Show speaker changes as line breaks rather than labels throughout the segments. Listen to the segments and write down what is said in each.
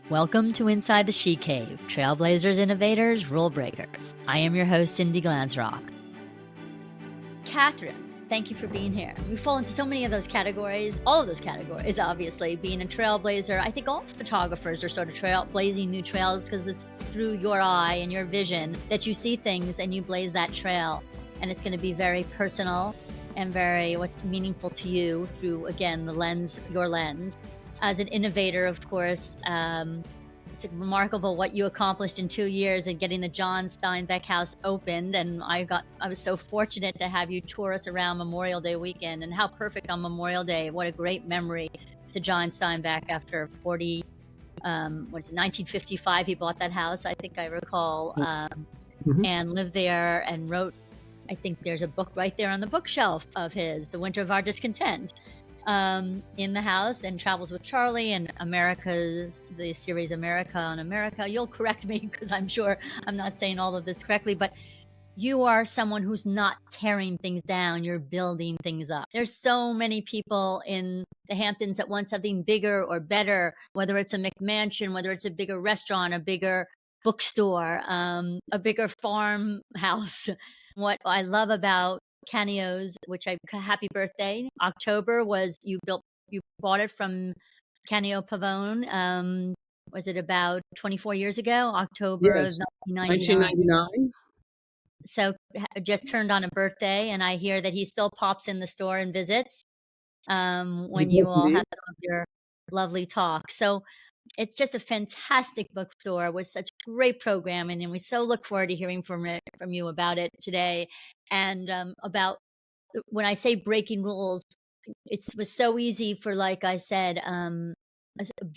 Welcome to Inside the She Cave, Trailblazers, Innovators, Rule Breakers. I am your host, Cindy Glanzrock. Kathryn, thank you for being here. We fall into so many of those categories, all of those categories, obviously. Being a trailblazer, I think all photographers are sort of blazing new trails because it's through your eye and your vision that you see things and you blaze that trail. And it's going to be very personal and very what's meaningful to you through, again, the lens, your lens. As an innovator, of course, it's remarkable what you accomplished in 2 years and getting the John Steinbeck house opened. And I was so fortunate to have you tour us around Memorial Day weekend, and how perfect on Memorial Day. What a great memory to John Steinbeck after 1955, he bought that house, I think I recall, and lived there and wrote, I think there's a book right there on the bookshelf of his, The Winter of Our Discontent. In the house, and Travels with Charlie, and the series America on America. You'll correct me because I'm sure I'm not saying all of this correctly, but you are someone who's not tearing things down, you're building things up. There's so many people in the Hamptons that want something bigger or better, whether it's a McMansion, whether it's a bigger restaurant, a bigger bookstore, a bigger farmhouse. What I love about Canio's, happy birthday, October, was you bought it from Canio Pavone. Was it about 24 years ago? October of 1999. So just turned on a birthday, and I hear that he still pops in the store and visits when you all have your lovely talk. So it's just a fantastic bookstore with such great programming, and we so look forward to hearing from you about it today. And about when I say breaking rules, it was so easy for, like I said, a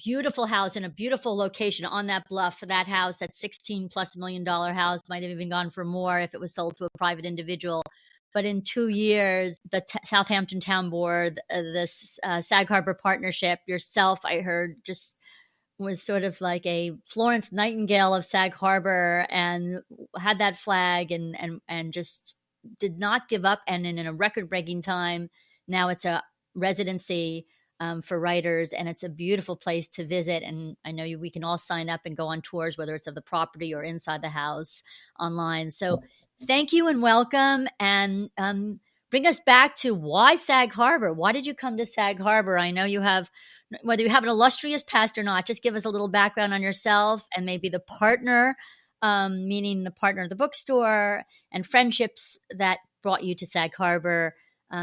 beautiful house in a beautiful location on that bluff. That house, that $16+ million house, might have even gone for more if it was sold to a private individual. But in 2 years, the Southampton Town Board, the Sag Harbor partnership, yourself, I heard, just was sort of like a Florence Nightingale of Sag Harbor, and had that flag and just did not give up. And in a record-breaking time, now it's a residency for writers, and it's a beautiful place to visit. And I know we can all sign up and go on tours, whether it's of the property or inside the house online. So thank you and welcome. And bring us back to why Sag Harbor. Why did you come to Sag Harbor? I know you have, whether you have an illustrious past or not, just give us a little background on yourself and maybe the partner, meaning the partner of the bookstore, and friendships that brought you to Sag Harbor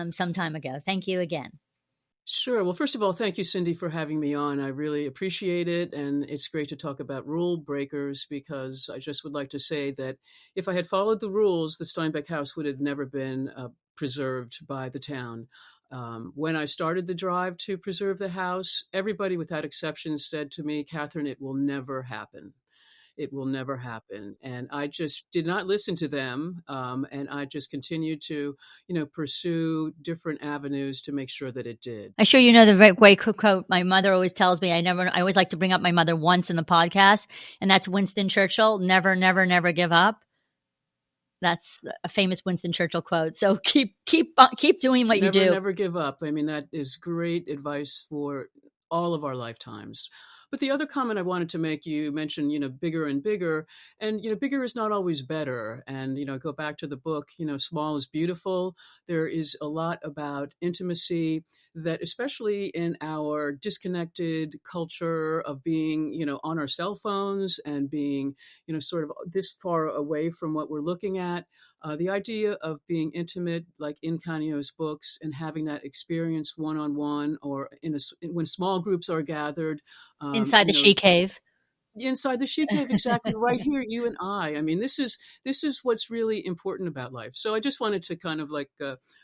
some time ago. Thank you again.
Sure. Well, first of all, thank you, Cindy, for having me on. I really appreciate it. And it's great to talk about rule breakers, because I just would like to say that if I had followed the rules, the Steinbeck house would have never been preserved by the town. When I started the drive to preserve the house, everybody without exception said to me, Kathryn, it will never happen. It will never happen. And I just did not listen to them. And I just continued to, pursue different avenues to make sure that it did.
I'm sure you know the very great quote my mother always tells me. I always like to bring up my mother once in the podcast, and that's Winston Churchill: never, never, never give up. That's a famous Winston Churchill quote. So keep doing what you do.
Never give up. I mean, that is great advice for all of our lifetimes. But the other comment I wanted to make, you mentioned, bigger and bigger, and, bigger is not always better. And, go back to the book, small is beautiful. There is a lot about intimacy that, especially in our disconnected culture of being, on our cell phones and being, sort of this far away from what we're looking at, the idea of being intimate, like in Canio's books, and having that experience one-on-one, or when small groups are gathered.
Inside the she cave.
Inside the she cave, exactly, right here, you and I. I mean, this is what's really important about life. So I just wanted to kind of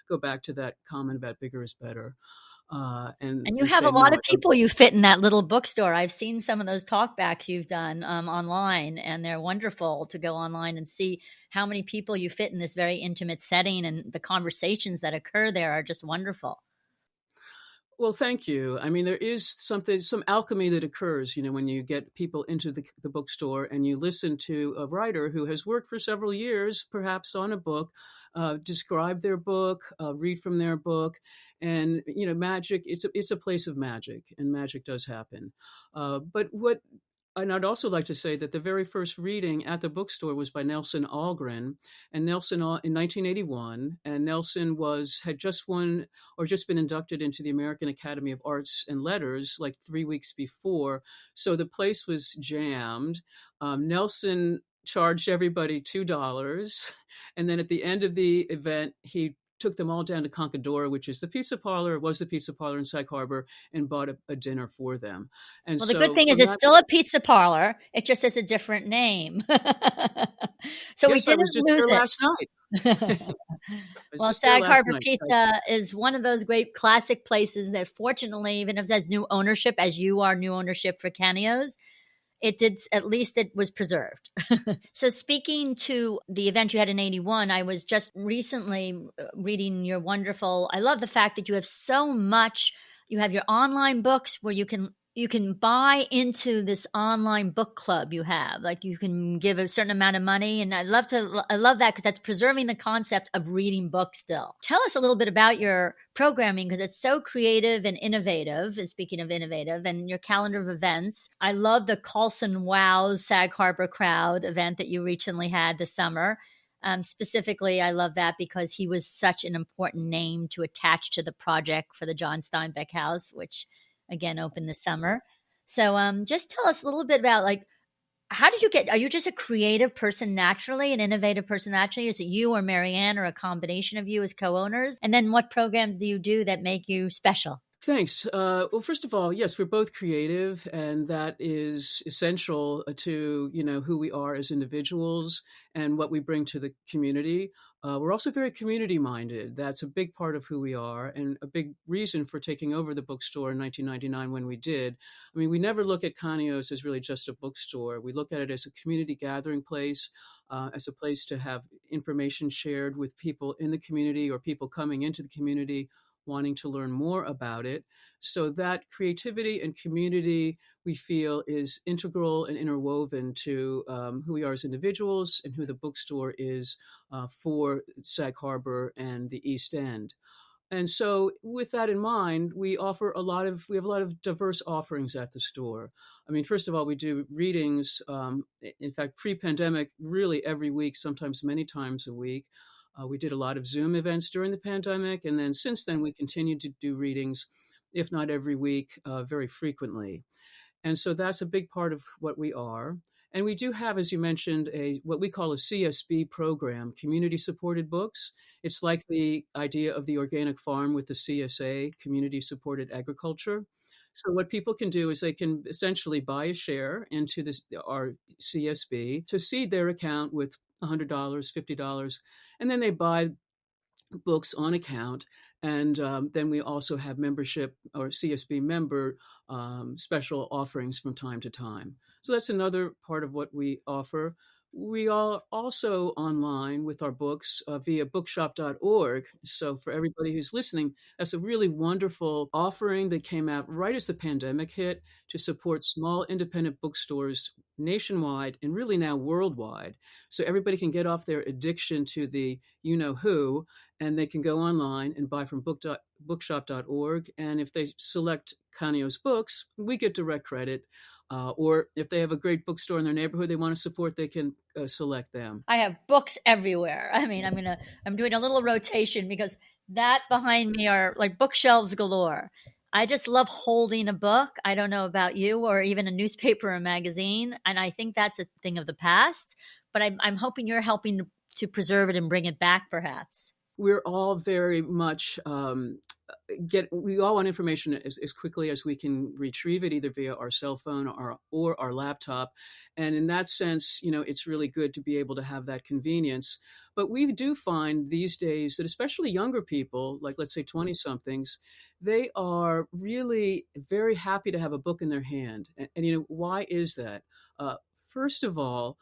go back to that comment about bigger is better. And
you have a lot of people you fit in that little bookstore. I've seen some of those talkbacks you've done online, and they're wonderful to go online and see how many people you fit in this very intimate setting, and the conversations that occur there are just wonderful.
Well, thank you. I mean, there is some alchemy that occurs, when you get people into the bookstore and you listen to a writer who has worked for several years, perhaps on a book, describe their book, read from their book. And, magic, it's a place of magic, and magic does happen. But what And I'd also like to say that the very first reading at the bookstore was by Nelson Algren, and Nelson in 1981. And Nelson had just won or just been inducted into the American Academy of Arts and Letters like 3 weeks before. So the place was jammed. Nelson charged everybody $2. And then at the end of the event, he took them all down to Conchadora, which is the pizza parlor, was the pizza parlor in Sag Harbor, and bought a dinner for them. And
well, the good thing is it's still a pizza parlor. It just has a different name. So
yes,
we
I
didn't
was just
lose
there
it.
last night.
Well, Sag Harbor Pizza is one of those great classic places that fortunately, even if it has new ownership, as you are new ownership for Canio's, at least it was preserved. So speaking to the event you had in 81, I was just recently reading your wonderful, I love the fact that you have so much, you have your online books where you can buy into this online book club you have. Like you can give a certain amount of money. And I love that because that's preserving the concept of reading books still. Tell us a little bit about your programming because it's so creative and innovative. And speaking of innovative and your calendar of events, I love the Colson Wow's Sag Harbor Crowd event that you recently had this summer. Specifically, I love that because he was such an important name to attach to the project for the John Steinbeck House, which again opened this summer. So just tell us a little bit about like, how did you are you just a creative person naturally, an innovative person naturally? Is it you or Marianne or a combination of you as co-owners? And then what programs do you do that make you special?
Thanks. Well, first of all, yes, we're both creative, and that is essential to who we are as individuals and what we bring to the community. We're also very community minded. That's a big part of who we are, and a big reason for taking over the bookstore in 1999 when we did. I mean, we never look at Canio's as really just a bookstore. We look at it as a community gathering place, as a place to have information shared with people in the community or people coming into the community wanting to learn more about it. So that creativity and community we feel is integral and interwoven to who we are as individuals and who the bookstore is for Sag Harbor and the East End. And so with that in mind, we have a lot of diverse offerings at the store. I mean, first of all, we do readings, in fact, pre-pandemic, really every week, sometimes many times a week. We did a lot of Zoom events during the pandemic. And then since then, we continued to do readings, if not every week, very frequently. And so that's a big part of what we are. And we do have, as you mentioned, what we call a CSB program, community supported books. It's like the idea of the organic farm with the CSA, community supported agriculture. So what people can do is they can essentially buy a share into our CSB to seed their account with $100, $50, and then they buy books on account. And then we also have membership or CSB member special offerings from time to time. So that's another part of what we offer. We are also online with our books via bookshop.org. So for everybody who's listening, that's a really wonderful offering that came out right as the pandemic hit to support small independent bookstores nationwide and really now worldwide. So everybody can get off their addiction to the you-know-who, and they can go online and buy from bookshop.org. And if they select Canio's books, we get direct credit. Or if they have a great bookstore in their neighborhood they want to support, they can select them.
I have books everywhere. I mean, I'm doing a little rotation because that behind me are like bookshelves galore. I just love holding a book. I don't know about you or even a newspaper or magazine. And I think that's a thing of the past, but I'm hoping you're helping to preserve it and bring it back perhaps.
We're all very much we all want information as quickly as we can retrieve it, either via our cell phone or our laptop. And in that sense, it's really good to be able to have that convenience. But we do find these days that especially younger people, like let's say 20-somethings, they are really very happy to have a book in their hand. And why is that? First of all,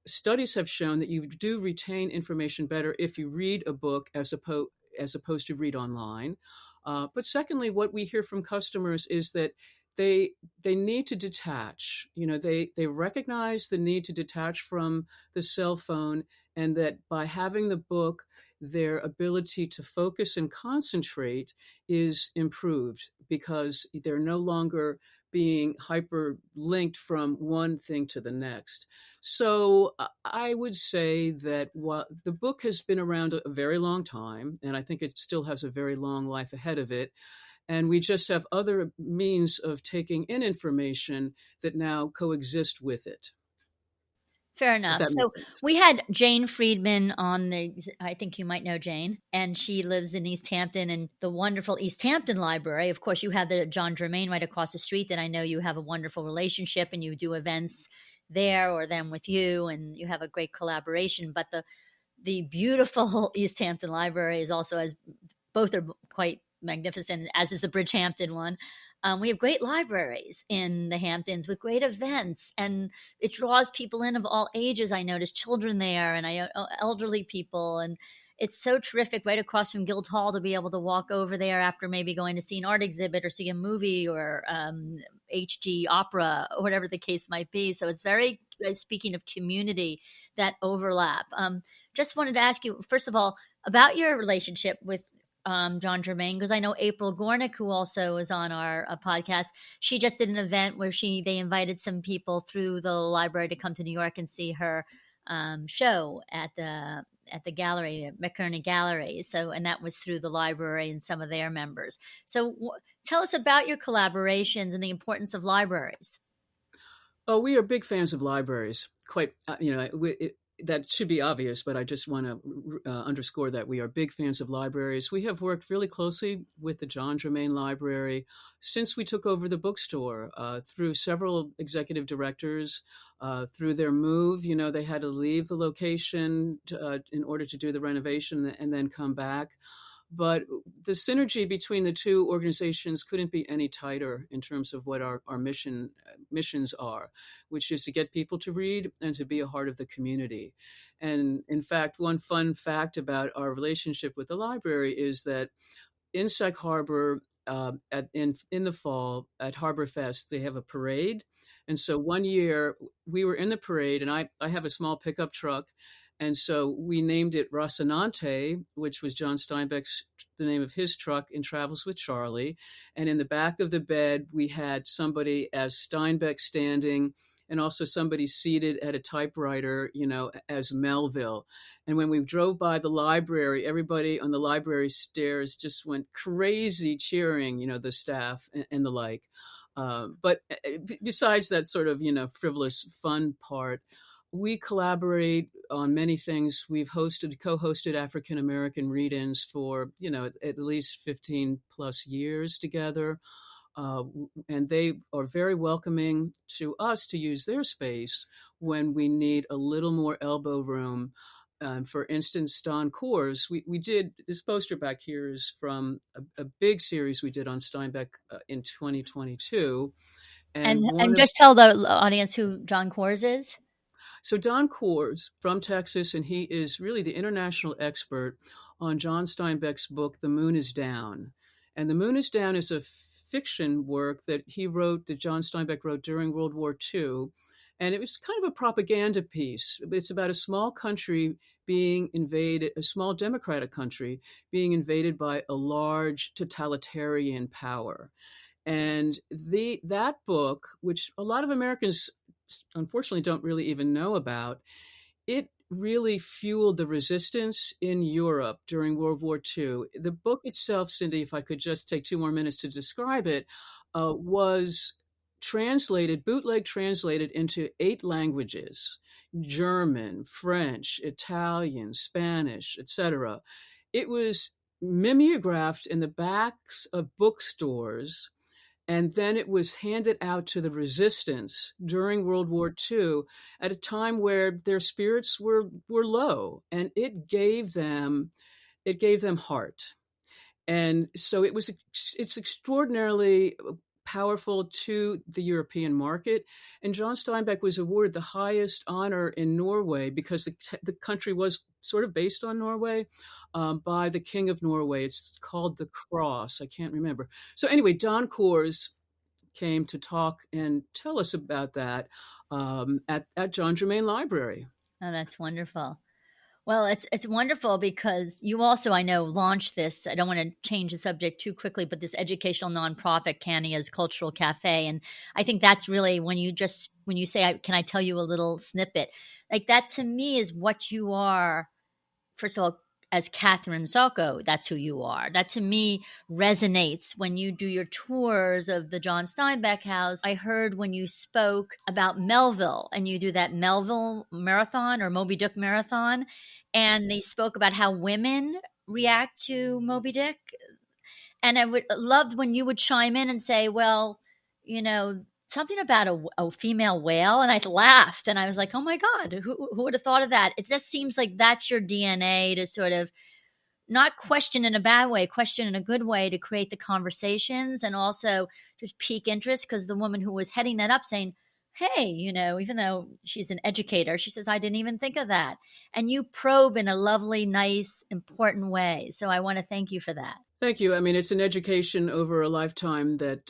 studies have shown that you do retain information better if you read a book as opposed to read online. But secondly, what we hear from customers is that they need to detach. They recognize the need to detach from the cell phone and that by having the book, their ability to focus and concentrate is improved because they're no longer being hyperlinked from one thing to the next. So I would say that while the book has been around a very long time, and I think it still has a very long life ahead of it, and we just have other means of taking in information that now coexist with it.
Fair
If
enough.
that
So
makes sense.
we had Jane Friedman on I think you might know Jane, and she lives in East Hampton and the wonderful East Hampton Library. Of course, you have the John Jermaine right across the street that I know you have a wonderful relationship and you do events there or them with you, and you have a great collaboration. But the beautiful East Hampton Library is also, as both are quite magnificent, as is the Bridgehampton one. We have great libraries in the Hamptons with great events, and it draws people in of all ages. I noticed children there and elderly people, and it's so terrific right across from Guildhall to be able to walk over there after maybe going to see an art exhibit or see a movie or HG opera or whatever the case might be. So it's very, speaking of community, that overlap. Just wanted to ask you, first of all, about your relationship with John Jermaine, because I know April Gornick, who also is on our podcast, she just did an event where they invited some people through the library to come to New York and see her show at the gallery, McKernan Gallery. So, and that was through the library and some of their members. So, tell us about your collaborations and the importance of libraries.
Oh, we are big fans of libraries. Quite, that should be obvious, but I just want to underscore that we are big fans of libraries. We have worked really closely with the John Jermaine Library since we took over the bookstore, through several executive directors, through their move. They had to leave the location in order to do the renovation and then come back. But the synergy between the two organizations couldn't be any tighter in terms of what our missions are, which is to get people to read and to be a part of the community. And in fact, one fun fact about our relationship with the library is that in Sag Harbor, in the fall at Harbor Fest, they have a parade. And so one year we were in the parade, and I have a small pickup truck. And so we named it Rocinante, which was John Steinbeck's, the name of his truck in Travels with Charlie. And in the back of the bed, we had somebody as Steinbeck standing and also somebody seated at a typewriter, as Melville. And when we drove by the library, everybody on the library stairs just went crazy cheering, the staff and the like. But besides that sort of, frivolous fun part, we collaborate on many things. We've co-hosted African-American read-ins for, at least 15 plus years together. And they are very welcoming to us to use their space when we need a little more elbow room. For instance, Don Coors, we did, this poster back here is from a big series we did on Steinbeck in 2022.
And just tell the audience who John Coors is.
So Don Coors from Texas, and he is really the international expert on John Steinbeck's book, The Moon is Down. And The Moon is Down is a fiction work that John Steinbeck wrote during World War II. And it was kind of a propaganda piece. It's about a small country being invaded, a small democratic country being invaded by a large totalitarian power. And that book, which a lot of Americans unfortunately don't really even know about, it really fueled the resistance in Europe during World War II. The book itself, Cindy, if I could just take 2 more minutes to describe it, was bootleg translated into 8 languages: German, French, Italian, Spanish, etc. It was mimeographed in the backs of bookstores, and then it was handed out to the resistance during World War II at a time where their spirits were low, and it gave them heart. And so it's extraordinarily powerful to the European market. And John Steinbeck was awarded the highest honor in Norway, because the country was sort of based on Norway, by the King of Norway. It's called the Cross. I can't remember. So anyway, Don Coors came to talk and tell us about that at John Jermaine Library.
Oh, that's wonderful. Well, it's wonderful because you also, I know, launched this. I don't want to change the subject too quickly, but this educational nonprofit, Canio's Cultural Cafe, and I think that's really when you say, "Can I tell you a little snippet?" Like that to me is what you are. First of all, as Kathryn Szoka, that's who you are. That to me resonates when you do your tours of the John Steinbeck house. I heard when you spoke about Melville and you do that Melville Marathon or Moby Dick Marathon, and they spoke about how women react to Moby Dick. And I would loved when you would chime in and say, well, something about a female whale. And I laughed and I was like, oh my God, who would have thought of that? It just seems like that's your DNA to sort of not question in a bad way, question in a good way to create the conversations and also just pique interest. Because the woman who was heading that up saying, hey, even though she's an educator, she says, I didn't even think of that. And you probe in a lovely, nice, important way. So I want to thank you for that.
Thank you. I mean, it's an education over a lifetime that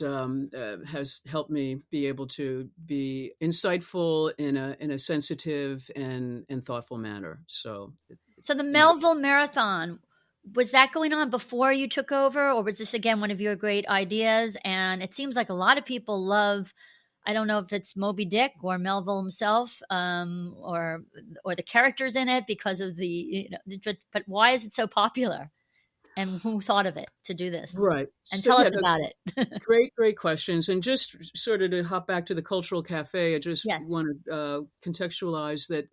has helped me be able to be insightful in a sensitive and thoughtful manner. So
the Melville Marathon, was that going on before you took over, or was this again one of your great ideas? And it seems like a lot of people love, I don't know if it's Moby Dick or Melville himself, or the characters in it because of but why is it so popular? And who thought of it to do this?
Right.
And tell us about it.
Great questions. And just sort of to hop back to the Cultural Cafe, I just want to contextualize that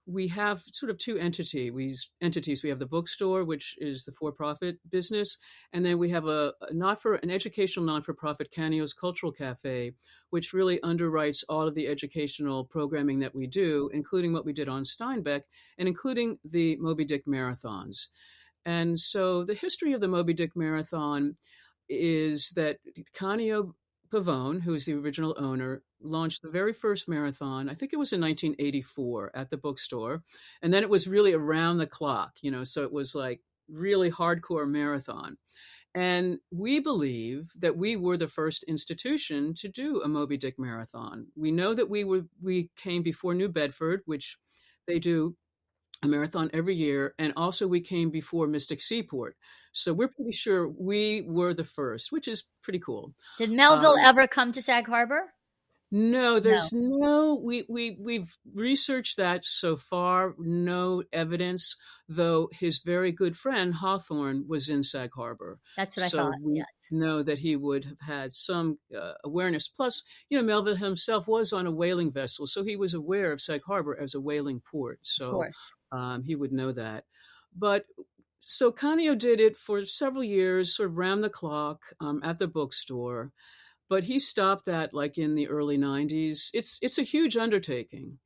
we have sort of two entities. We have the Bookstore, which is the for-profit business, and then we have an educational non-for-profit, Canio's Cultural Cafe, which really underwrites all of the educational programming that we do, including what we did on Steinbeck, and including the Moby Dick Marathons. And so the history of the Moby Dick Marathon is that Canio Pavone, who is the original owner, launched the very first marathon. I think it was in 1984 at the Bookstore. And then it was really around the clock, so it was like really hardcore marathon. And we believe that we were the first institution to do a Moby Dick Marathon. We know that we came before New Bedford, which they do a marathon every year, and also we came before Mystic Seaport. So we're pretty sure we were the first, which is pretty cool.
Did Melville ever come to Sag Harbor?
No, there's we've researched that so far, no evidence, though his very good friend Hawthorne was in Sag Harbor.
That's what
I thought. So we know that he would have had some awareness. Plus, Melville himself was on a whaling vessel, so he was aware of Sag Harbor as a whaling port. So he would know that. But so Canio did it for several years, sort of round the clock at the Bookstore. But he stopped that like in the early 90s. It's a huge undertaking.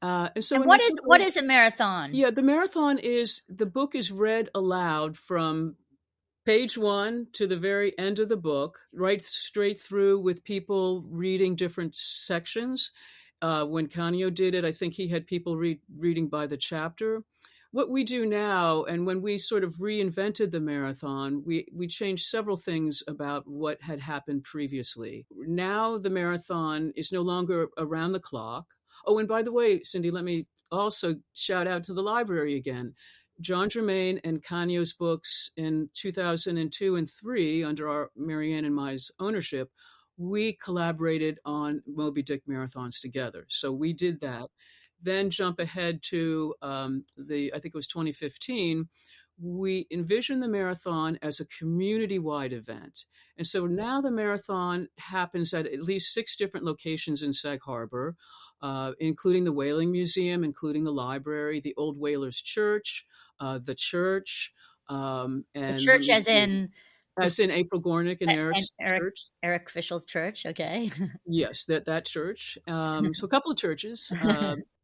And what is a marathon?
Yeah, the marathon is, the book is read aloud from page 1 to the very end of the book, right straight through with people reading different sections. When Canio did it, I think he had people reading by the chapter. What we do now, and when we sort of reinvented the marathon, we changed several things about what had happened previously. Now the marathon is no longer around the clock. Oh, and by the way, Cindy, let me also shout out to the library again. John Jermaine and Canio's books in 2002 and 3, under our Marianne and my ownership, we collaborated on Moby Dick marathons together. So we did that. Then jump ahead to I think it was 2015, we envisioned the marathon as a community-wide event. And so now the marathon happens at least 6 different locations in Sag Harbor, including the Whaling Museum, including the library, the Old Whalers Church, the church. And
the church
as in April Gornick and Eric's church.
Eric Fischel's church, okay.
Yes, that church. So a couple of churches.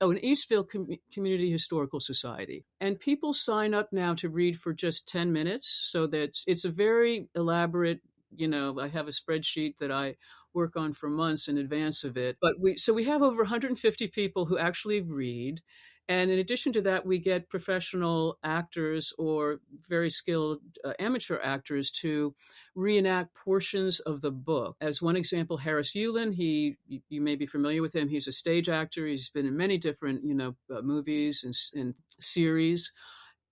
An Eastville Community Historical Society. And people sign up now to read for just 10 minutes. So it's a very elaborate, I have a spreadsheet that I work on for months in advance of it. But we have over 150 people who actually read. And in addition to that, we get professional actors or very skilled amateur actors to reenact portions of the book. As one example, Harris Yulin, you may be familiar with him. He's a stage actor. He's been in many different, movies and series.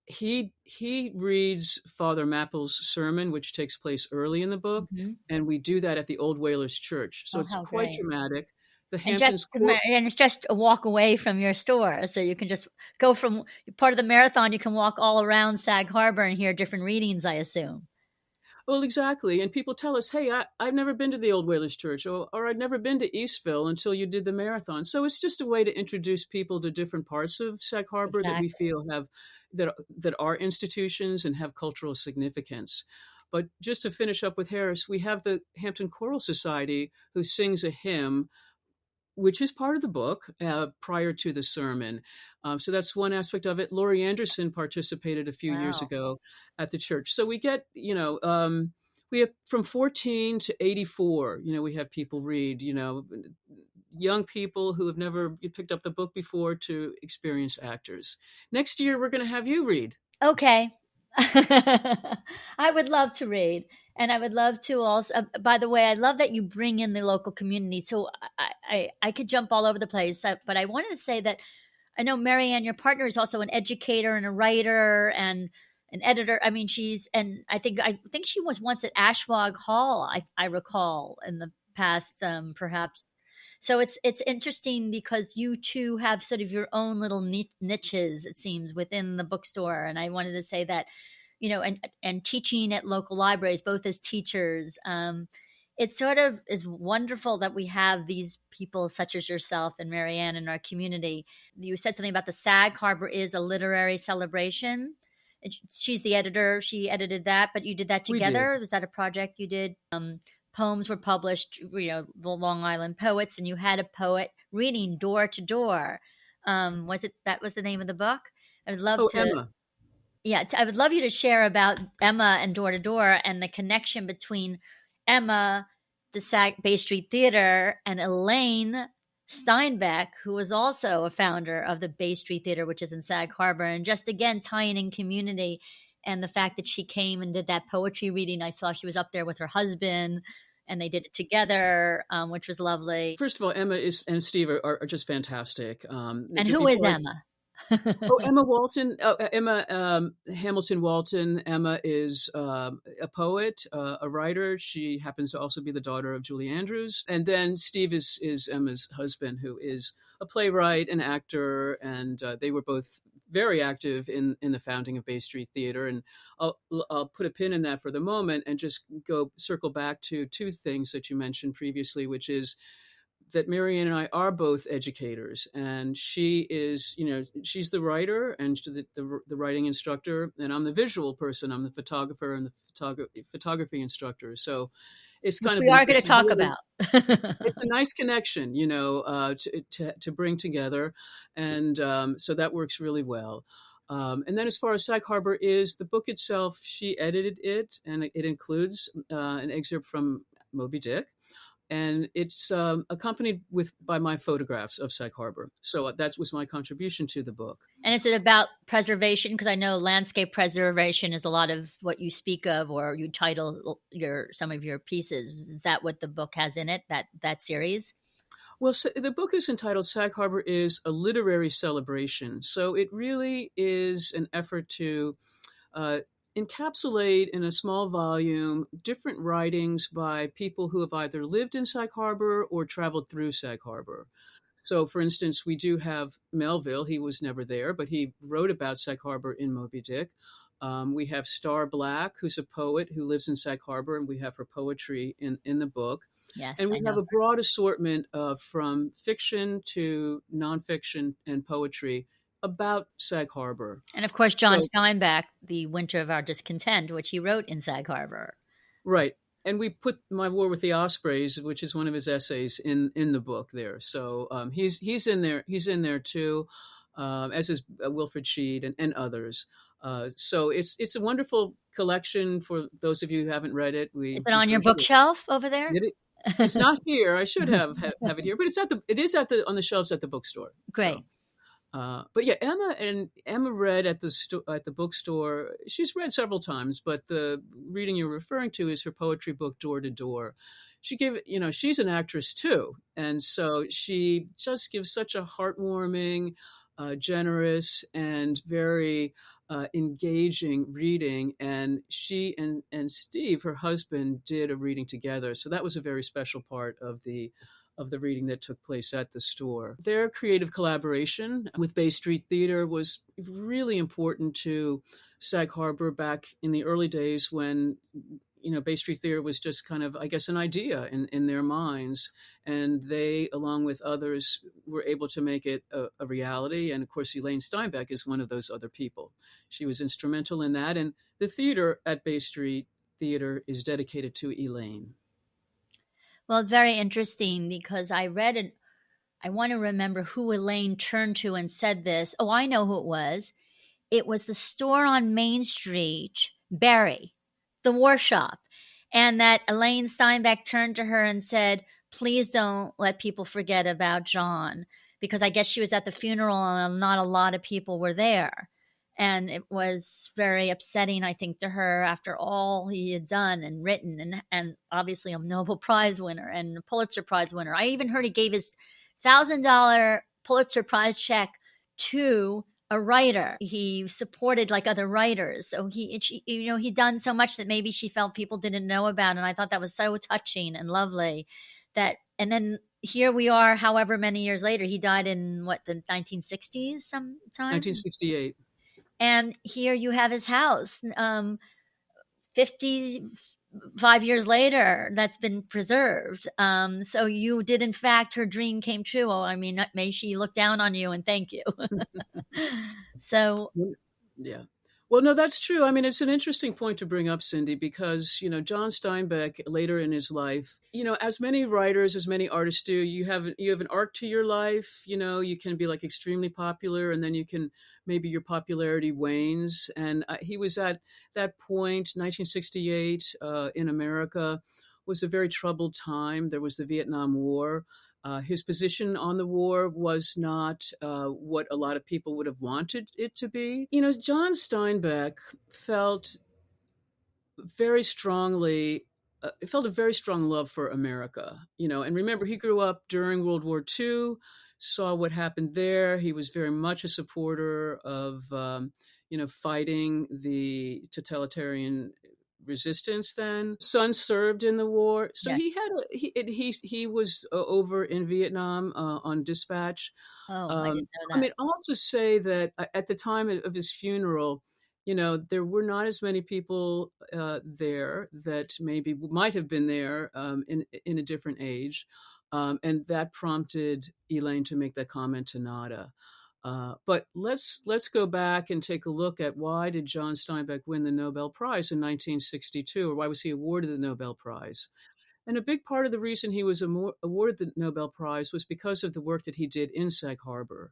He reads Father Mapple's sermon, which takes place early in the book, and we do that at the Old Whalers Church. So it's quite dramatic. The Hamptons
and it's just a walk away from your store, so you can just go from part of the marathon. You can walk all around Sag Harbor and hear different readings, I assume.
Well, exactly. And people tell us, hey, I've never been to the Old Whalers Church, or I've never been to Eastville until you did the marathon. So it's just a way to introduce people to different parts of Sag Harbor that we feel have that are institutions and have cultural significance. But just to finish up with Harris, we have the Hampton Choral Society who sings a hymn, which is part of the book prior to the sermon. So that's one aspect of it. Laurie Anderson participated a few years ago at the church. So we get, we have from 14 to 84, we have people read, young people who have never picked up the book before to experienced actors. Next year, we're going to have you read.
Okay. I would love to read. And I would love to also, by the way, I love that you bring in the local community. So I could jump all over the place, but I wanted to say that I know Marianne, your partner, is also an educator and a writer and an editor. I mean, I think she was once at Ashwag Hall, I recall in the past, perhaps. So it's interesting because you two have sort of your own little niches, it seems, within the bookstore. And I wanted to say that, and teaching at local libraries, both as teachers, it sort of is wonderful that we have these people such as yourself and Marianne in our community. You said something about the Sag Harbor is a literary celebration. She's the editor. She edited that, but you did that together. Was that a project you did? Poems were published, the Long Island Poets, and you had a poet reading door to door. That was the name of the book? I would love to.
Emma.
Yeah, I would love you to share about Emma and Door to Door and the connection between Emma, the Bay Street Theater, and Elaine Steinbeck, who was also a founder of the Bay Street Theater, which is in Sag Harbor, and just again tying in community and the fact that she came and did that poetry reading. I saw she was up there with her husband and they did it together, which was lovely.
First of all, Emma and Steve are just fantastic.
And who is Emma?
Emma Walton. Emma Hamilton Walton. Emma is a poet, a writer. She happens to also be the daughter of Julie Andrews. And then Steve is Emma's husband, who is a playwright, an actor, and they were both very active in the founding of Bay Street Theater. And I'll put a pin in that for the moment and just circle back to two things that you mentioned previously, which is that Marianne and I are both educators, and she is, she's the writer and the writing instructor, and I'm the visual person. I'm the photographer and the photography instructor. So it's kind of
we are going to talk about.
It's a nice connection, to bring together, and so that works really well. And then as far as Sag Harbor is, the book itself, she edited it, and it includes an excerpt from Moby Dick. And it's accompanied by my photographs of Sag Harbor. So that was my contribution to the book. And
it's about preservation, because I know landscape preservation is a lot of what you speak of, or you title some of your pieces. Is that what the book has in it, that series?
Well, so the book is entitled Sag Harbor is a Literary Celebration. So it really is an effort to encapsulate in a small volume different writings by people who have either lived in Sag Harbor or traveled through Sag Harbor. So, for instance, we do have Melville. He was never there, but he wrote about Sag Harbor in Moby Dick. We have Star Black, who's a poet who lives in Sag Harbor, and we have her poetry in the book.
Yes,
and we have a broad assortment from fiction to nonfiction and poetry about Sag Harbor.
And of course, John Steinbeck, The Winter of Our Discontent, which he wrote in Sag Harbor.
Right. And we put My War with the Ospreys, which is one of his essays, in the book there. So he's in there. He's in there too, as is Wilfred Sheed and others. So it's a wonderful collection for those of you who haven't read it.
Is it on your bookshelf over there?
It's not here. I should have it here, but it is on the shelves at the bookstore.
Great.
So. But yeah, Emma read at the bookstore. She's read several times, but the reading you're referring to is her poetry book, Door to Door. She gave, she's an actress too, and so she just gives such a heartwarming, generous, and very engaging reading. And she and Steve, her husband, did a reading together, so that was a very special part of the reading that took place at the store. Their creative collaboration with Bay Street Theater was really important to Sag Harbor back in the early days when Bay Street Theater was just kind of, I guess, an idea in their minds. And they, along with others, were able to make it a reality. And of course, Elaine Steinbeck is one of those other people. She was instrumental in that. And the theater at Bay Street Theater is dedicated to Elaine.
Well, very interesting, because I read it. I want to remember who Elaine turned to and said this. Oh, I know who it was. It was the store on Main Street, Barry, the war shop. And that Elaine Steinbeck turned to her and said, please don't let people forget about John, because I guess she was at the funeral and not a lot of people were there. And it was very upsetting, I think, to her after all he had done and written, and obviously a Nobel Prize winner and a Pulitzer Prize winner. I even heard he gave his $1,000 Pulitzer Prize check to a writer. He supported like other writers. So he'd done so much that maybe she felt people didn't know about. And I thought that was so touching and lovely. And then here we are, however many years later. He died in the 1960s sometime?
1968.
And here you have his house, 55 years later, that's been preserved. So you did, in fact, her dream came true. Oh, I mean, may she look down on you and thank you. So,
yeah. Well, no, that's true. I mean, it's an interesting point to bring up, Cindy, because, John Steinbeck later in his life, as many writers, as many artists do, you have an arc to your life. You can be like extremely popular, and then maybe your popularity wanes. And he was at that point, 1968, in America, was a very troubled time. There was the Vietnam War. His position on the war was not what a lot of people would have wanted it to be. John Steinbeck felt very strongly, felt a very strong love for America, and remember, he grew up during World War II, saw what happened there. He was very much a supporter of, fighting the totalitarian resistance. Then son served in the war, so
yeah.
he was over in Vietnam on dispatch.
I didn't know that.
I mean, I'll also say that at the time of his funeral, there were not as many people there that maybe might have been there in a different age, and that prompted Elaine to make that comment to Nada. But let's go back and take a look at, why did John Steinbeck win the Nobel Prize in 1962, or why was he awarded the Nobel Prize? And a big part of the reason he was awarded the Nobel Prize was because of the work that he did in Sag Harbor.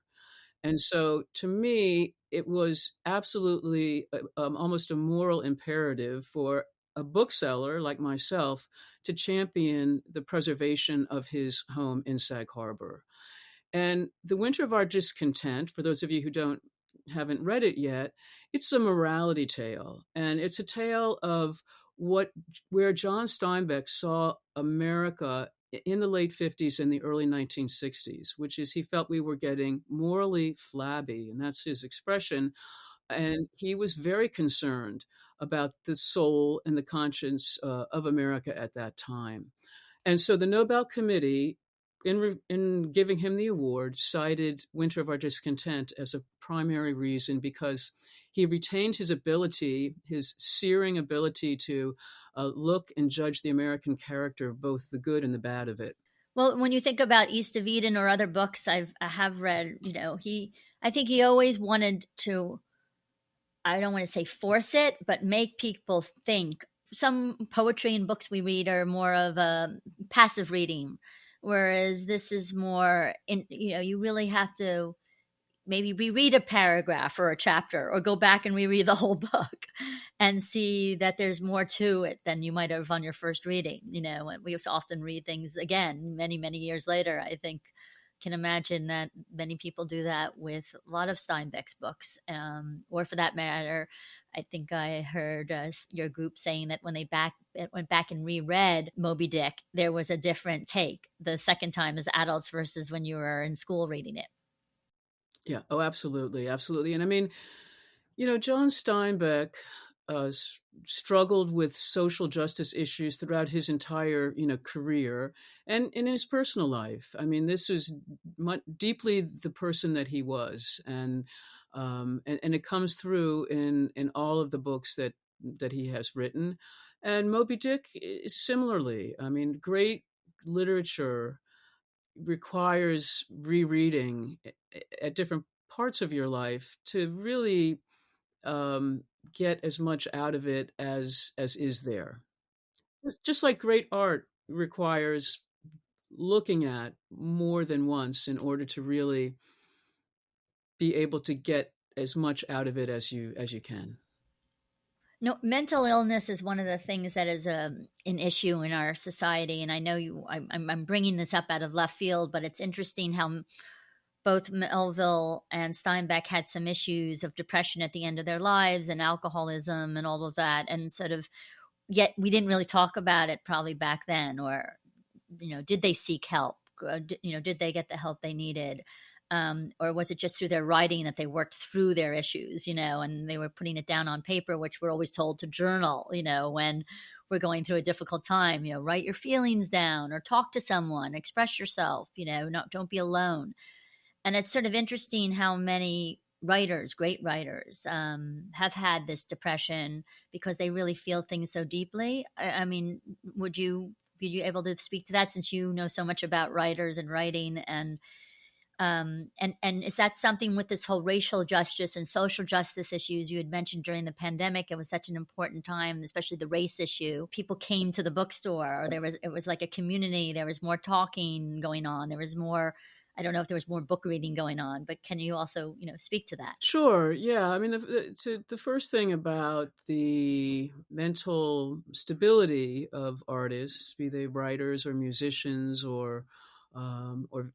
And so, to me, it was absolutely almost a moral imperative for a bookseller like myself to champion the preservation of his home in Sag Harbor. And The Winter of Our Discontent, for those of you who haven't read it yet, it's a morality tale. And it's a tale of where John Steinbeck saw America in the late 50s and the early 1960s, which is, he felt we were getting morally flabby, and that's his expression. And he was very concerned about the soul and the conscience of America at that time. And so the Nobel Committee, in giving him the award, cited Winter of Our Discontent as a primary reason, because he retained his searing ability to look and judge the American character, both the good and the bad of it.
Well, when you think about East of Eden or other books I have read, I think he always wanted to, I don't want to say force it, but make people think. Some poetry and books we read are more of a passive reading, whereas this is more, you really have to maybe reread a paragraph or a chapter, or go back and reread the whole book and see that there's more to it than you might have on your first reading. We often read things again many, many years later. I think can imagine that many people do that with a lot of Steinbeck's books, or for that matter, I think I heard your group saying that when they went back and reread Moby Dick, there was a different take the second time as adults versus when you were in school reading it.
Yeah. Oh, absolutely. Absolutely. And I mean, John Steinbeck struggled with social justice issues throughout his entire, career and in his personal life. I mean, this was deeply the person that he was. And it comes through in all of the books that he has written. And Moby Dick is similarly. I mean, great literature requires rereading at different parts of your life to really get as much out of it as is there. Just like great art requires looking at more than once in order to really be able to get as much out of it as you can.
No, mental illness is one of the things that is an issue in our society, and I know I'm bringing this up out of left field, but it's interesting how both Melville and Steinbeck had some issues of depression at the end of their lives and alcoholism and all of that, and sort of yet we didn't really talk about it probably back then, or did they seek help? Did they get the help they needed? Or was it just through their writing that they worked through their issues, and they were putting it down on paper, which we're always told to journal, when we're going through a difficult time, write your feelings down or talk to someone, express yourself, don't be alone. And it's sort of interesting how many writers, great writers, have had this depression because they really feel things so deeply. I mean, were you able to speak to that, since you know so much about writers and writing, and is that something with this whole racial justice and social justice issues you had mentioned during the pandemic? It was such an important time, especially the race issue. People came to the bookstore, or it was like a community. There was more talking going on. There was more, I don't know if there was more book reading going on, but can you also, speak to that?
Sure. Yeah. I mean, the first thing about the mental stability of artists, be they writers or musicians or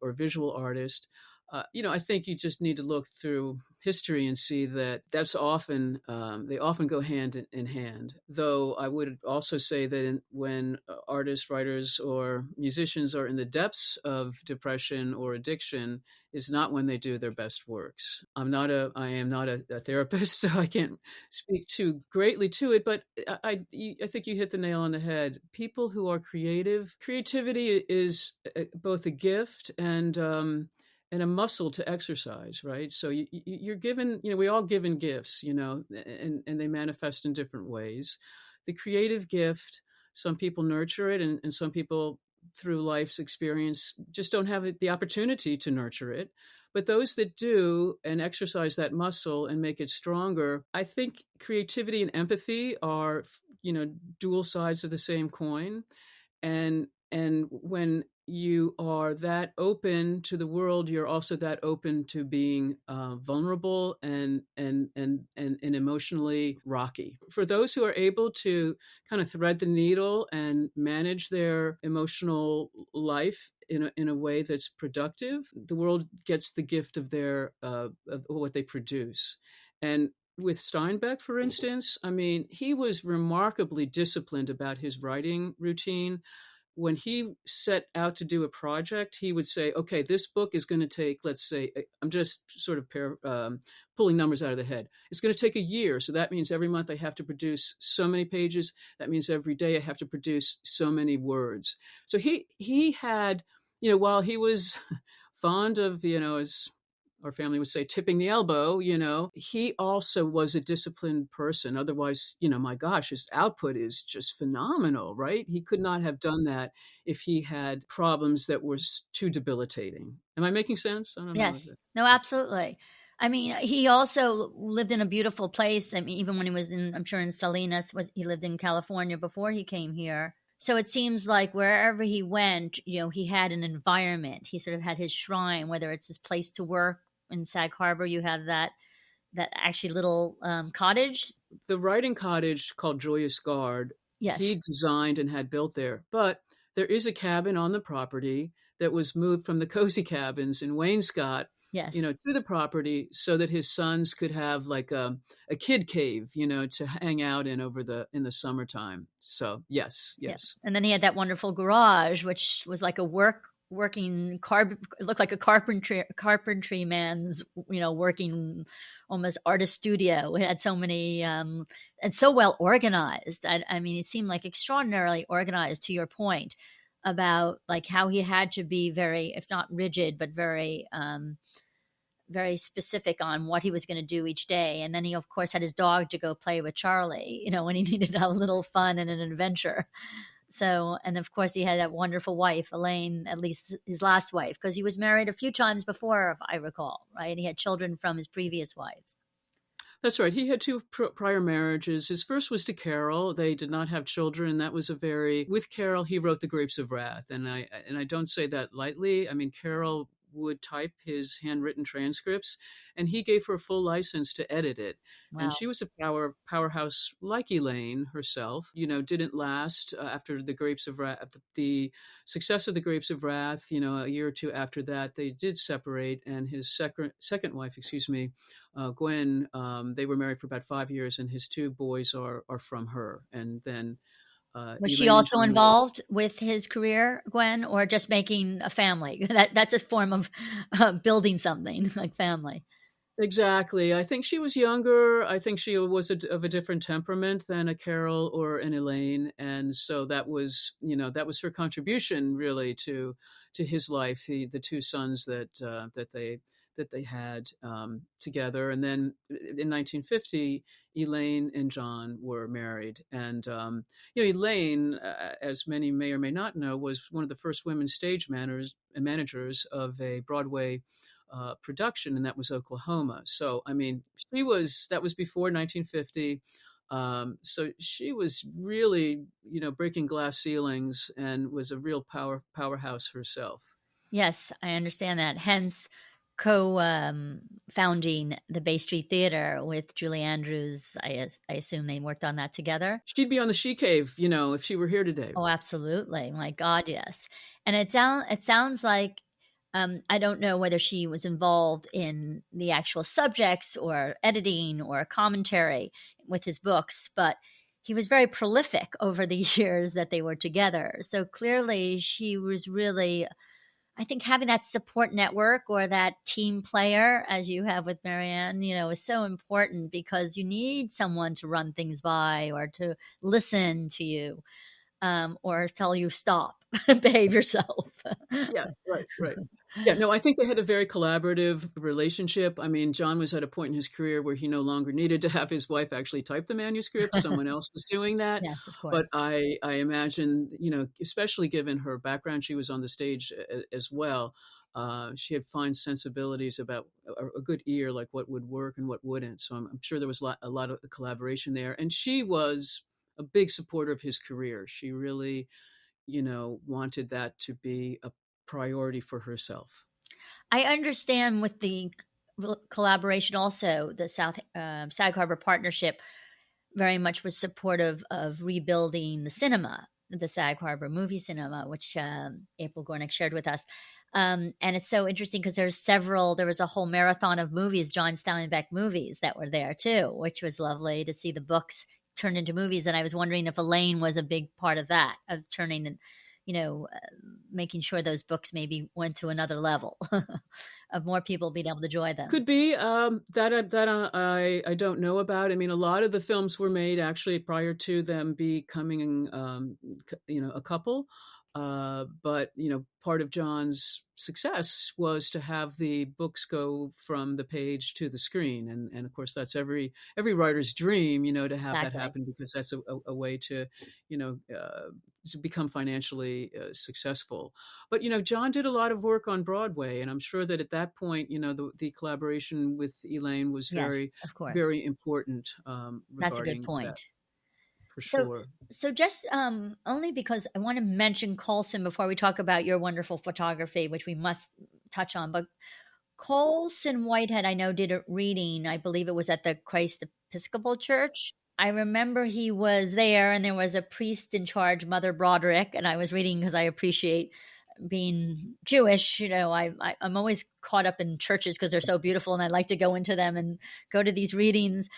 visual artists, I think you just need to look through history and see that that's often they often go hand in hand. Though I would also say that when artists, writers, or musicians are in the depths of depression or addiction, is not when they do their best works. I am not a therapist, so I can't speak too greatly to it. But I think you hit the nail on the head. People who are creativity is both a gift and a muscle to exercise, right? So you're given, we all given gifts, and they manifest in different ways. The creative gift, some people nurture it, and some people through life's experience just don't have the opportunity to nurture it. But those that do and exercise that muscle and make it stronger, I think creativity and empathy are, dual sides of the same coin. And when you are that open to the world, you're also that open to being vulnerable and emotionally rocky. For those who are able to kind of thread the needle and manage their emotional life in a way that's productive, the world gets the gift of of what they produce. And with Steinbeck, for instance, I mean, he was remarkably disciplined about his writing routine. When he set out to do a project, he would say, okay, this book is going to take, let's say, I'm just sort of pulling numbers out of the head. It's going to take a year. So that means every month I have to produce so many pages. That means every day I have to produce so many words. So he had, while he was fond of, as our family would say, tipping the elbow, he also was a disciplined person. Otherwise, my gosh, his output is just phenomenal, right? He could not have done that if he had problems that were too debilitating. Am I making sense? I don't know.
Yes. No, absolutely. I mean, he also lived in a beautiful place. I mean, even when he was I'm sure in Salinas, he lived in California before he came here. So it seems like wherever he went, he had an environment. He sort of had his shrine, whether it's his place to work. In Sag Harbor, you have that actually little cottage.
The writing cottage called Joyous Guard,
yes,
he designed and had built there. But there is a cabin on the property that was moved from the cozy cabins in Wainscott,
Yes.
to the property so that his sons could have like a kid cave, to hang out in in the summertime. So yes.
And then he had that wonderful garage, which was like a working it looked like a carpentry man's, working almost artist studio. It had so many, and so well organized. I mean, it seemed like extraordinarily organized, to your point about like how he had to be very, if not rigid, but very, very specific on what he was going to do each day. And then he, of course, had his dog to go play with Charlie, when he needed to have a little fun and an adventure. So, and of course, he had that wonderful wife, Elaine, at least his last wife, because he was married a few times before, if I recall, right? He had children from his previous wives.
That's right. He had two prior marriages. His first was to Carol. They did not have children. That was with Carol, he wrote The Grapes of Wrath. And I don't say that lightly. I mean, Carol would type his handwritten transcripts, and he gave her full license to edit it.
Wow.
And she was a powerhouse like Elaine herself. Didn't last after The Grapes of Wrath. The success of The Grapes of Wrath, a year or two after that, they did separate. And his second wife, Gwen, they were married for about 5 years, and his two boys are from her. And then
was she also involved with his career, Gwen, or just making a family? That's a form of building something like family.
Exactly. I think she was younger. I think she was of a different temperament than a Carol or an Elaine, and so that was her contribution really to his life. The two sons that they had together, and then in 1950, Elaine and John were married. And Elaine, as many may or may not know, was one of the first women stage managers of a Broadway production, and that was Oklahoma. So I mean, that was before 1950. So she was really, breaking glass ceilings and was a real powerhouse herself.
Yes, I understand that. Hence, co-founding the Bay Street Theater with Julie Andrews. I assume they worked on that together.
She'd be on the She Cave, if she were here today.
Oh, absolutely. My God, yes. And it sounds like, I don't know whether she was involved in the actual subjects or editing or commentary with his books, but he was very prolific over the years that they were together. So clearly she was really, I think, having that support network or that team player, as you have with Marianne, is so important, because you need someone to run things by or to listen to you, or tell you stop, behave yourself.
Yeah, right. Yeah, no, I think they had a very collaborative relationship. I mean, John was at a point in his career where he no longer needed to have his wife actually type the manuscript. Someone else was doing that.
Yes, of course.
But I imagine, especially given her background, she was on the stage as well. She had fine sensibilities about a good ear, like what would work and what wouldn't. So I'm sure there was a lot of collaboration there. And she was a big supporter of his career. She really, wanted that to be a priority for herself.
I understand with the collaboration also, the Sag Harbor partnership very much was supportive of rebuilding the cinema, the Sag Harbor movie cinema, which April Gornick shared with us. And it's so interesting because there was a whole marathon of movies, John Steinbeck movies, that were there too, which was lovely to see the books turned into movies. And I was wondering if Elaine was a big part of that, of turning, making sure those books maybe went to another level of more people being able to enjoy them.
Could be that I don't know about. I mean, a lot of the films were made actually prior to them becoming a couple. But part of John's success was to have the books go from the page to the screen, and of course that's every writer's dream, to have
Exactly.
that happen, because that's a way to to become financially successful. But John did a lot of work on Broadway, and I'm sure that at that point, the collaboration with Elaine was very,
yes, of course,
very important.
That's a good point.
That, for sure.
So just only because I want to mention Colson before we talk about your wonderful photography, which we must touch on. But Colson Whitehead, I know, did a reading. I believe it was at the Christ Episcopal Church. I remember he was there, and there was a priest in charge, Mother Broderick, and I was reading because I appreciate being Jewish, I'm always caught up in churches because they're so beautiful, and I like to go into them and go to these readings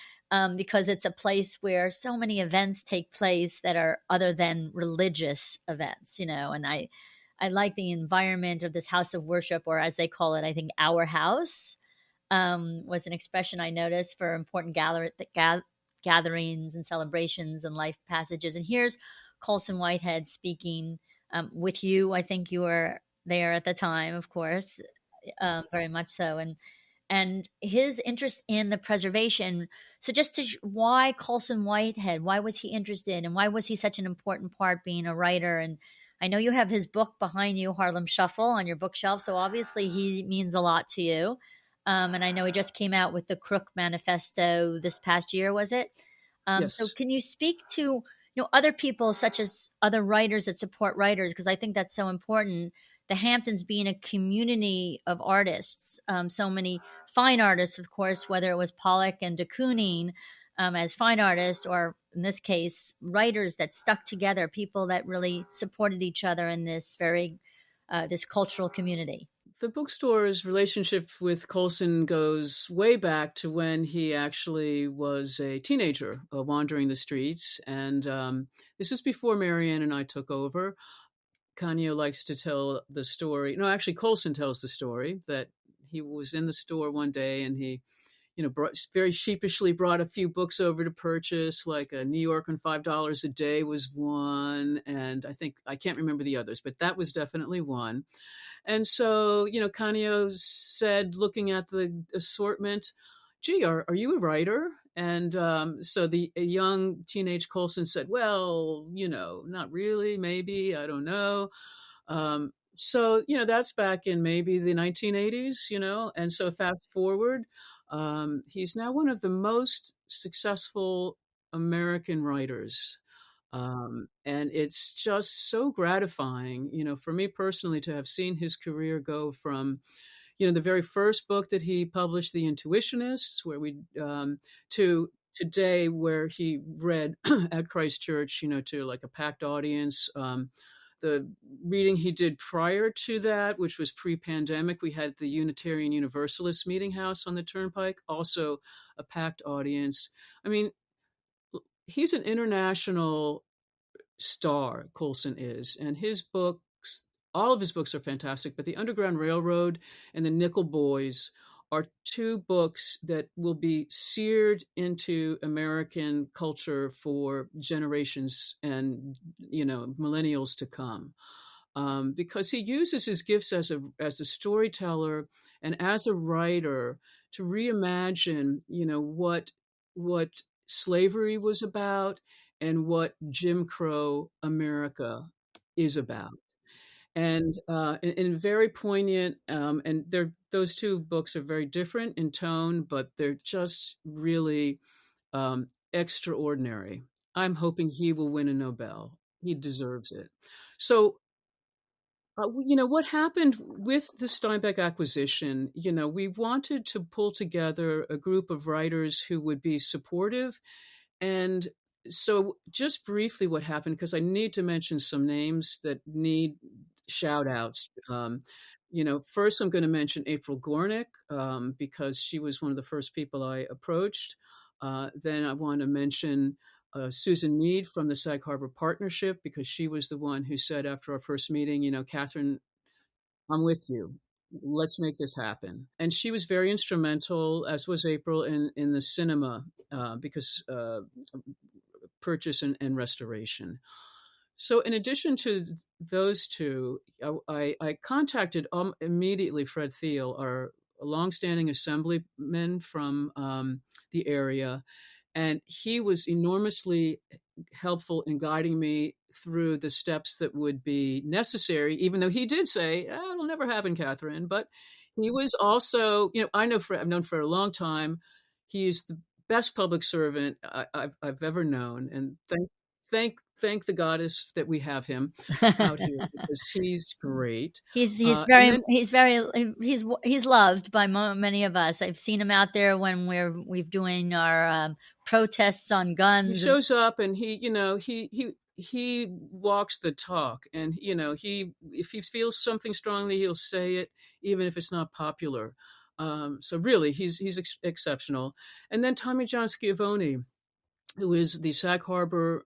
because it's a place where so many events take place that are other than religious events, and I like the environment of this house of worship, or as they call it, I think our house was an expression I noticed for important gatherings and celebrations and life passages. And here's Colson Whitehead speaking with you. I think you were there at the time, of course, very much so. And his interest in the preservation. So just why Colson Whitehead? Why was he interested, and why was he such an important part being a writer? And I know you have his book behind you, Harlem Shuffle, on your bookshelf. So obviously he means a lot to you. And I know he just came out with the Crook Manifesto this past year, was it?
Yes.
So can you speak to other people, such as other writers that support writers? Because I think that's so important. The Hamptons being a community of artists, so many fine artists, of course, whether it was Pollock and de Kooning as fine artists, or in this case, writers that stuck together, people that really supported each other in this this cultural community.
The bookstore's relationship with Colson goes way back to when he actually was a teenager wandering the streets. And this is before Marianne and I took over. Canio likes to tell the story. No, actually, Colson tells the story that he was in the store one day and he, very sheepishly brought a few books over to purchase, like a New York on $5 a day was one. And I can't remember the others, but that was definitely one. And so, Canio said, looking at the assortment, gee, are you a writer? And so a young teenage Colson said, well, not really, maybe, I don't know. So, that's back in maybe the 1980s, and so fast forward, he's now one of the most successful American writers. And it's just so gratifying, for me personally, to have seen his career go from, the very first book that he published, The Intuitionists, where to today, where he read at Christ Church, to like a packed audience. The reading he did prior to that, which was pre-pandemic, we had the Unitarian Universalist Meeting House on the Turnpike, also a packed audience. I mean, he's an international star, Colson is, and his books, all of his books are fantastic, but The Underground Railroad and The Nickel Boys are two books that will be seared into American culture for generations and, millennials to come. Because he uses his gifts as a storyteller and as a writer to reimagine, what slavery was about and what Jim Crow America is about. And in very poignant, and those two books are very different in tone, but they're just really extraordinary. I'm hoping he will win a Nobel. He deserves it. So, what happened with the Steinbeck acquisition, we wanted to pull together a group of writers who would be supportive. And so just briefly what happened, because I need to mention some names that need shout outs. First I'm going to mention April Gornick, because she was one of the first people I approached. Then I want to mention Susan Mead from the Sag Harbor Partnership, because she was the one who said after our first meeting, Kathryn, I'm with you. Let's make this happen. And she was very instrumental, as was April, in the cinema, because purchase and restoration. So in addition to those two, I contacted immediately Fred Thiel, our longstanding assemblyman from the area, and he was enormously helpful in guiding me through the steps that would be necessary, even though he did say, it'll never happen, Kathryn. But he was also, I've known Fred a long time. He's the best public servant I've ever known. And thank the goddess that we have him out here, because he's great.
He's loved by many of us. I've seen him out there when we've doing our protests on guns.
He shows up, and he he walks the talk, and if he feels something strongly, he'll say it, even if it's not popular. So really, he's exceptional. And then Tommy John Schiavone, who is the Sag Harbor.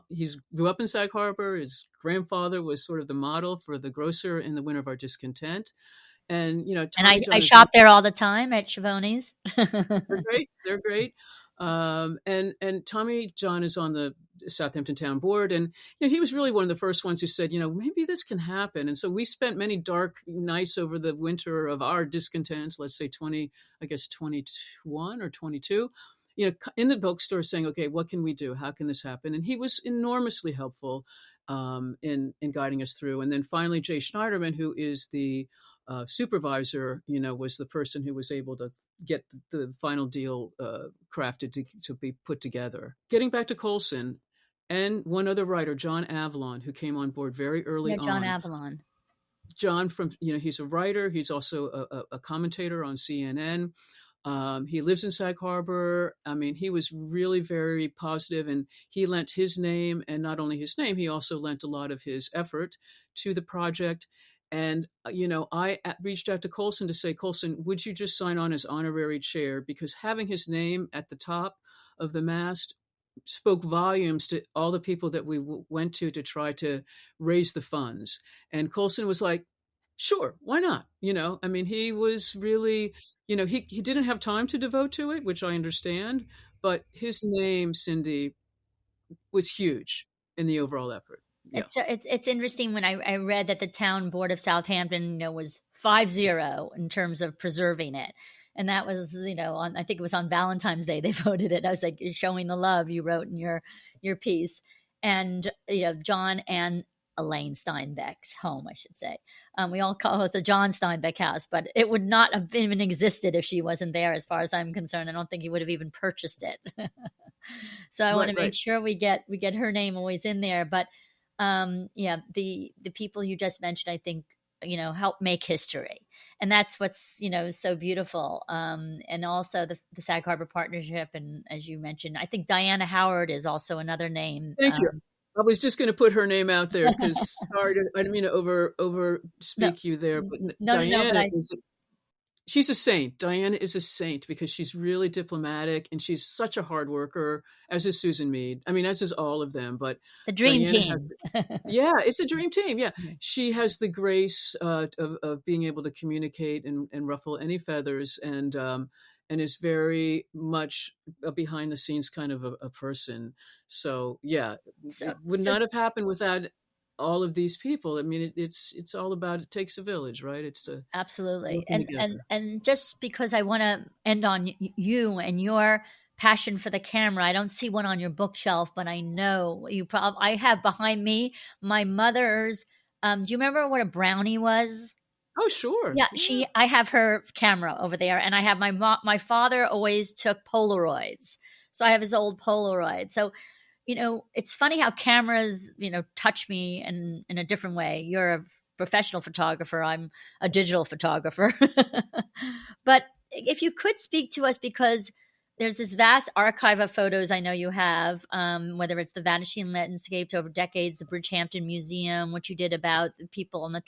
He grew up in Sag Harbor. His grandfather was sort of the model for the grocer in The Winter of Our Discontent. And Tommy John
I
is
shop there all the time at Schiavone's.
they're great. They're great. And Tommy John is on the Southampton Town Board, and he was really one of the first ones who said, maybe this can happen. And so we spent many dark nights over the winter of our discontents, let's say 21 or 22, in the bookstore saying, okay, what can we do? How can this happen? And he was enormously helpful in guiding us through. And then finally, Jay Schneiderman, who is the supervisor, was the person who was able to get the final deal crafted to be put together. Getting back to Colson, and one other writer, John Avalon, who came on board very early on.
John Avalon.
John, he's a writer. He's also a commentator on CNN. He lives in Sag Harbor. I mean, he was really very positive, and he lent his name, and not only his name, he also lent a lot of his effort to the project. And, I reached out to Colson to say, Colson, would you just sign on as honorary chair? Because having his name at the top of the mast spoke volumes to all the people that we went to try to raise the funds. And Colson was like, sure, why not? I mean, he was really, he didn't have time to devote to it, which I understand, but his name, Cindy, was huge in the overall effort. Yeah.
It's interesting when I read that the town board of Southampton, was 5-0 in terms of preserving it. And that was, I think it was on Valentine's Day they voted it. I was like, showing the love you wrote in your piece. And, John and Elaine Steinbeck's home, I should say. We all call it the John Steinbeck house, but it would not have even existed if she wasn't there, as far as I'm concerned. I don't think he would have even purchased it. So I want to make sure we get her name always in there. But the people you just mentioned, I think, help make history. And that's what's, so beautiful. And also the Sag Harbor Partnership. And as you mentioned, I think Diana Howard is also another name.
Thank you. I was just going to put her name out there because I didn't mean to over speak you there, but Diana she's a saint. Diana is a saint because she's really diplomatic and she's such a hard worker, as is Susan Mead. I mean, as is all of them, but
the dream team.
It's a dream team. Yeah. She has the grace of being able to communicate and ruffle any feathers, and is very much a behind the scenes kind of a person. So it would not have happened without all of these people. I mean, it's all about, it takes a village, right? It's
absolutely. And just because I want to end on you and your passion for the camera, I don't see one on your bookshelf, but I know I have behind me my mother's. Do you remember what a brownie was?
Oh, sure.
Yeah, I have her camera over there, and I have my father always took Polaroids. So I have his old Polaroid. So, it's funny how cameras, touch me in a different way. You're a professional photographer. I'm a digital photographer. But if you could speak to us, because there's this vast archive of photos I know you have, whether it's the Vanishing Landscapes over decades, the Bridgehampton Museum, what you did about the people on the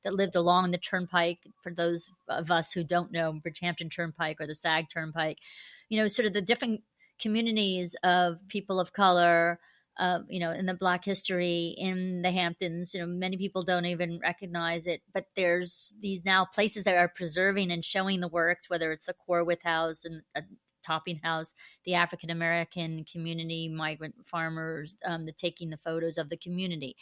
that lived along the turnpike, for those of us who don't know Bridgehampton Turnpike or the Sag Turnpike, sort of the different communities of people of color, in the Black history in the Hamptons. Many people don't even recognize it, but there's these now places that are preserving and showing the works, whether it's the Corwith House and Topping House, the African American community, migrant farmers, taking the photos of the community.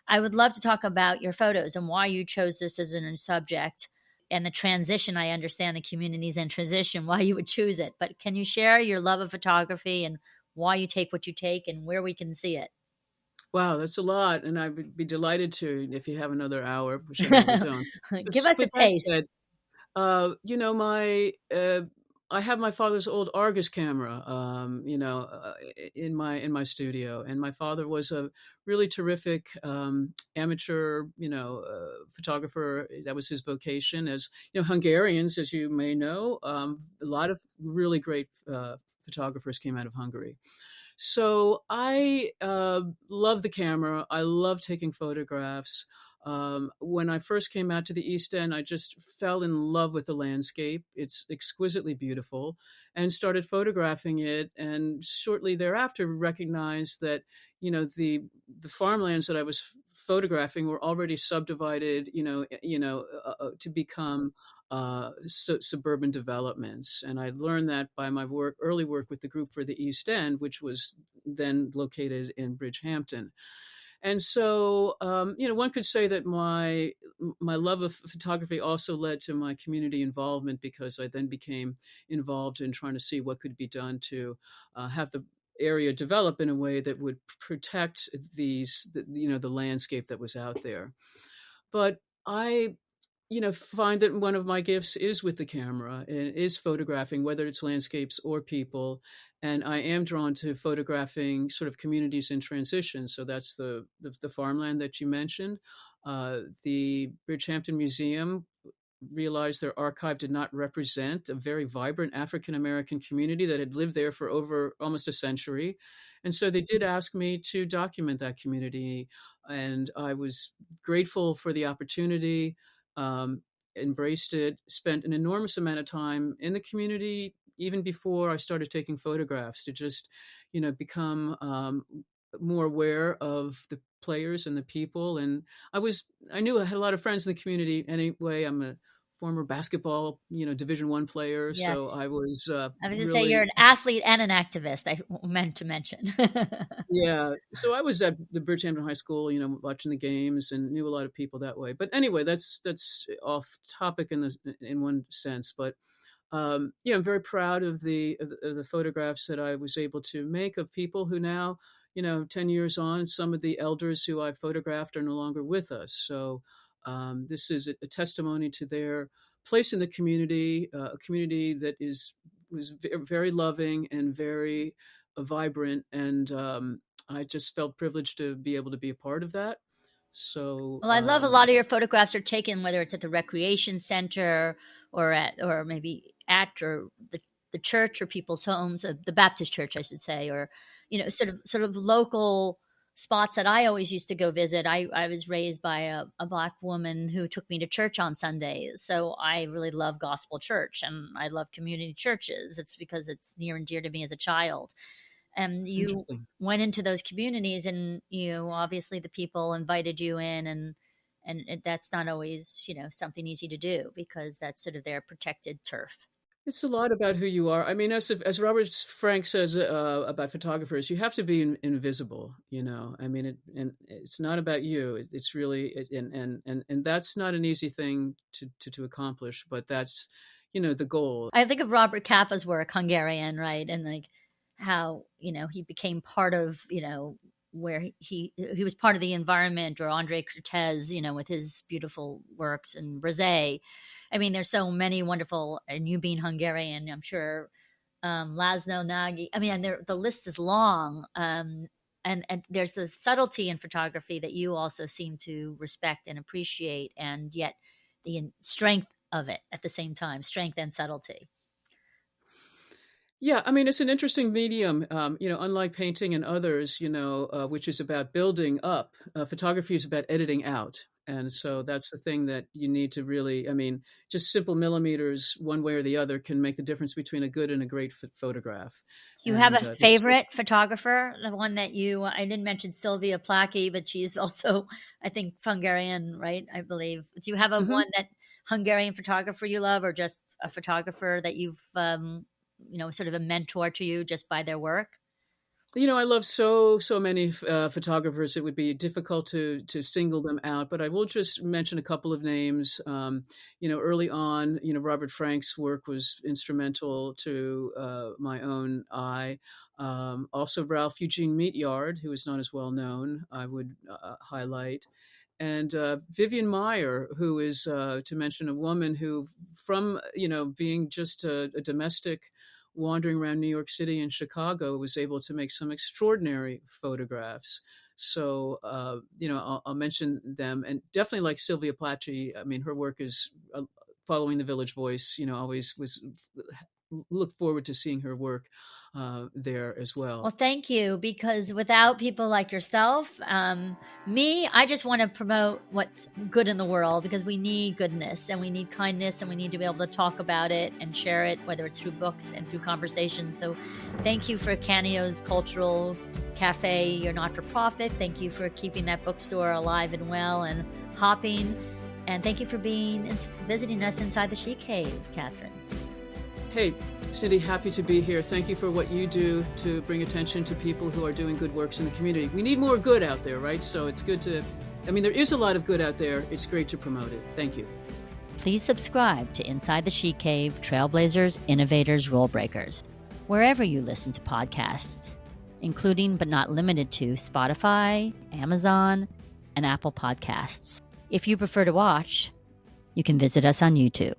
I would love to talk about your photos and why you chose this as a subject, and the transition. I understand the communities in transition, why you would choose it. But can you share your love of photography and why you take what you take and where we can see it?
Wow, that's a lot. And I would be delighted to, if you have another hour, which I really don't.
Give us a taste.
Said, I have my father's old Argus camera, in my studio, and my father was a really terrific amateur, photographer. That was his vocation. As Hungarians, as you may know, a lot of really great photographers came out of Hungary. So I love the camera. I love taking photographs. When I first came out to the East End, I just fell in love with the landscape. It's exquisitely beautiful, and started photographing it. And shortly thereafter, recognized that the farmlands that I was photographing were already subdivided, to become suburban developments. And I learned that by my early work with the group for the East End, which was then located in Bridgehampton. And so, one could say that my love of photography also led to my community involvement, because I then became involved in trying to see what could be done to have the area develop in a way that would protect the landscape that was out there. But I find that one of my gifts is with the camera and is photographing, whether it's landscapes or people. And I am drawn to photographing sort of communities in transition. So that's the farmland that you mentioned. The Bridgehampton Museum realized their archive did not represent a very vibrant African American community that had lived there for over almost a century. And so they did ask me to document that community. And I was grateful for the opportunity, um, embraced it, spent an enormous amount of time in the community, even before I started taking photographs, to just, become more aware of the players and the people. And I knew I had a lot of friends in the community anyway. I'm a former basketball, Division I player. So
Yes.
I was
I was going to say you're
really,
an athlete and an activist. I meant to mention.
yeah. So I was at the Bridgehampton High School, watching the games, and knew a lot of people that way. But anyway, that's off topic in one sense. But I'm very proud of the photographs that I was able to make of people who now, 10 years on, some of the elders who I photographed are no longer with us. So this is a testimony to their place in the community, a community that was very loving and very vibrant. And I just felt privileged to be able to be a part of that. So
Well, I love a lot of your photographs are taken, whether it's at the recreation center or maybe at or the church or people's homes, the Baptist church, I should say, or sort of local spots that I always used to go visit. I was raised by a Black woman who took me to church on Sundays, so I really love gospel church and I love community churches. It's because it's near and dear to me as a child. And you
interesting.
went into those communities, and obviously the people invited you in, and that's not always something easy to do, because that's sort of their protected turf.
It's a lot about who you are. I mean, as Robert Frank says about photographers, you have to be invisible. I mean, and it's not about you. It's really, and that's not an easy thing to accomplish. But that's, the goal.
I think of Robert Capa's work, Hungarian, right, and like how he became part of where he was part of the environment, or Andre Cortez, with his beautiful works, and Brazé. I mean, there's so many wonderful, and you being Hungarian, I'm sure, Laszlo Nagy. I mean, and the list is long. And there's a subtlety in photography that you also seem to respect and appreciate, and yet the strength of it at the same time, strength and subtlety.
Yeah, I mean, it's an interesting medium, unlike painting and others, which is about building up. Photography is about editing out. And so that's the thing that you need to really, I mean, just simple millimeters, one way or the other, can make the difference between a good and a great photograph.
Do you have
And
a favorite photographer? The one that I didn't mention Sylvia Placky, but she's also, I think, Hungarian, right? I believe. Do you have a
Mhm.
one that Hungarian photographer you love, or just a photographer that you've, sort of a mentor to you just by their work?
I love so many photographers. It would be difficult to single them out, but I will just mention a couple of names. Early on, Robert Frank's work was instrumental to my own eye. Also, Ralph Eugene Meatyard, who is not as well known, I would highlight. And Vivian Meyer, who is, to mention a woman who, from being just a domestic wandering around New York City and Chicago, was able to make some extraordinary photographs. So, I'll mention them, and definitely like Sylvia Platy. I mean, her work is following the Village Voice. Always was look forward to seeing her work there as
Well,
well.
thank you, because without people like yourself, I just want to promote what's good in the world, because we need goodness and we need kindness and we need to be able to talk about it and share it, whether it's through books and through conversations. So thank you for Canio's Cultural Cafe, your not-for-profit. Thank you for keeping that bookstore alive and well and hopping. And thank you for visiting us inside the She Cave, Kathryn.
Hey, Cindy, happy to be here. Thank you for what you do to bring attention to people who are doing good works in the community. We need more good out there, right? So it's good there is a lot of good out there. It's great to promote it. Thank you.
Please subscribe to Inside the She Cave, Trailblazers, Innovators, Rule Breakers, wherever you listen to podcasts, including but not limited to Spotify, Amazon, and Apple Podcasts. If you prefer to watch, you can visit us on YouTube.